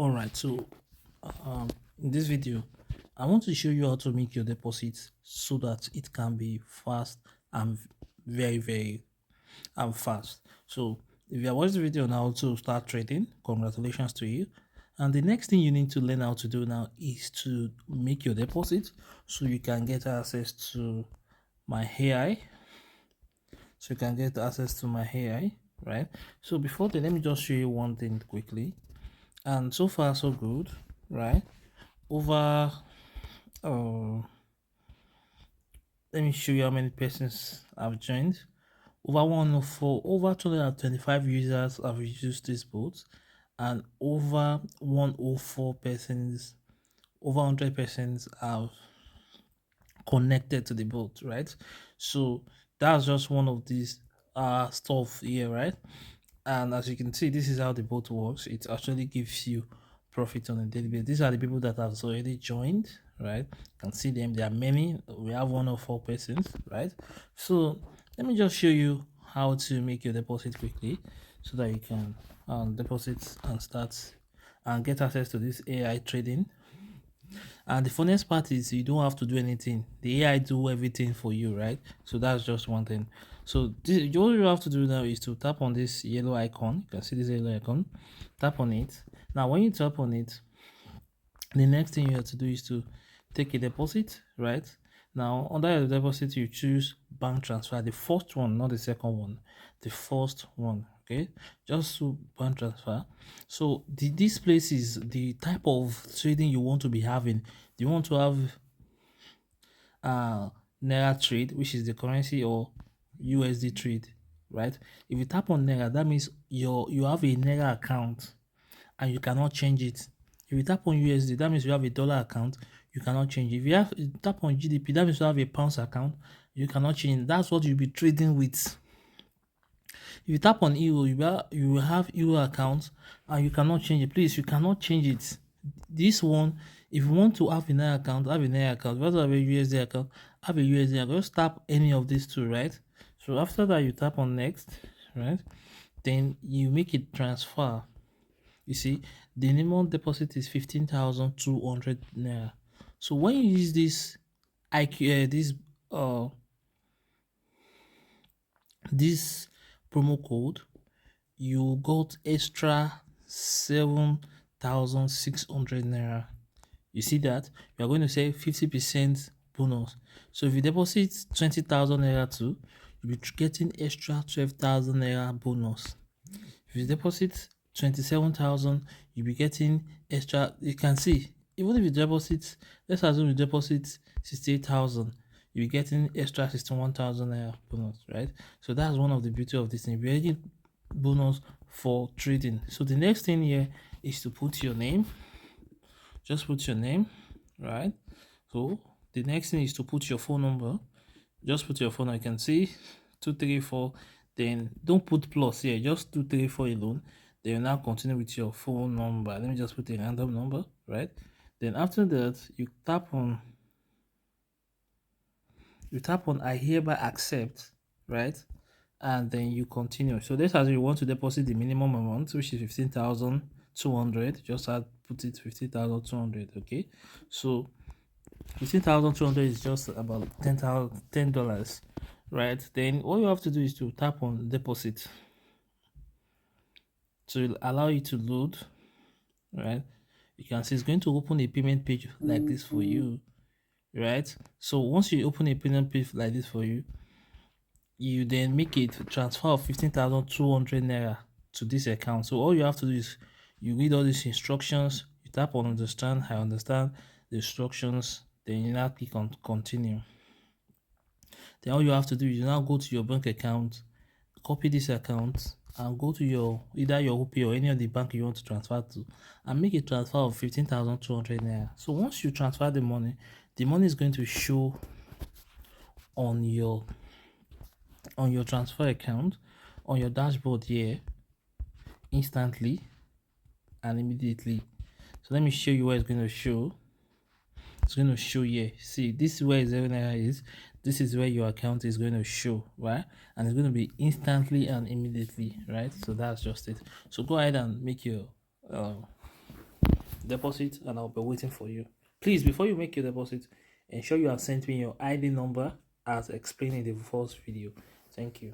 Alright, so in this video I want to show you how to make your deposits so that it can be fast and very fast. So if you are watching the video on how to start trading, congratulations to you. And the next thing you need to learn how to do now is to make your deposit so you can get access to my AI. Right? So before that, let me just show you one thing quickly. And so far so good, right? Over let me show you how many persons have joined. Over 104, over 225 users have used this bot, and over 104 persons, over 100 persons have connected to the bot, right? So that's just one of these stuff here, right? And as you can see, this is how the bot works. It actually gives you profit on a daily basis. These are the people that have already joined, right? You can see them. There are many. We have 104 persons, right? So let me just show you how to make your deposit quickly so that you can deposit and start and get access to this AI trading. And the funniest part is you don't have to do anything. The AI do everything for you, right? So that's just one thing. So this, all you have to do now is to tap on this yellow icon. You can see this yellow icon. Tap on it. Now when you tap on it, the next thing you have to do is to take a deposit, right? Now under your deposit, you choose bank transfer, the first one, not the second one, the first one. Okay, just to bank transfer. So this place is the type of trading you want to be having. Do you want to have Naira trade, which is the currency, or USD trade, right? If you tap on Naira, that means you have a Naira account and you cannot change it. If you tap on USD, that means you have a dollar account, you cannot change it. If you tap on GDP, that means you have a pounds account, you cannot change it. That's what you'll be trading with. If you tap on euro, you will have euro account and you cannot change it. Please, you cannot change it. This one, if you want to have a Naira account, have a Naira account. If you want to have a USD account, have a USD account. Just tap any of these two, right? So after that, you tap on next, right? Then you make it transfer. You see, the minimum deposit is 15,200 Naira. So when you use this this promo code, you got extra 7,600 Naira. You see that? You are going to say 50% bonus. So if you deposit 20,000 Naira too, you'll be getting extra 12,000 Naira bonus. If you deposit 27,000, you'll be getting extra. You can see, even if you deposit, let's assume you deposit 68,000, you'll be getting extra 61,000 Naira bonus, right? So that's one of the beauty of this thing. You're getting bonus for trading. So the next thing here is to put your name. Just put your name, right? So the next thing is to put your phone number. Just put your phone. I can see 234. Then don't put plus here, just 234 alone. Then you now continue with your phone number. Let me just put a random number, right? Then after that, you tap on I hereby accept, right? And then you continue. So this as you want to deposit the minimum amount, which is 15,200. Just add, put it 15,200. Okay, so 15,200 is just about $10, right? Then all you have to do is to tap on deposit to allow you to load, right? You can see it's going to open a payment page like this for you, right? So once you open a payment page like this for you, you then make a transfer of 15,200 Naira to this account. So all you have to do is you read all these instructions, you tap on understand, I understand the instructions, then you now click on continue. Then all you have to do is you now go to your bank account, copy this account, and go to your either your OP or any of the bank you want to transfer to, and make a transfer of 15,200 Naira. So once you transfer the money is going to show on your transfer account on your dashboard here instantly and immediately. So let me show you where it's going to show. It's going to show here. See, this is where 0 Naira is. This is where your account is going to show, right? And it's going to be instantly and immediately, right? So that's just it. So go ahead and make your deposit, and I'll be waiting for you. Please, before you make your deposit, ensure you have sent me your ID number as explained in the first video. Thank you.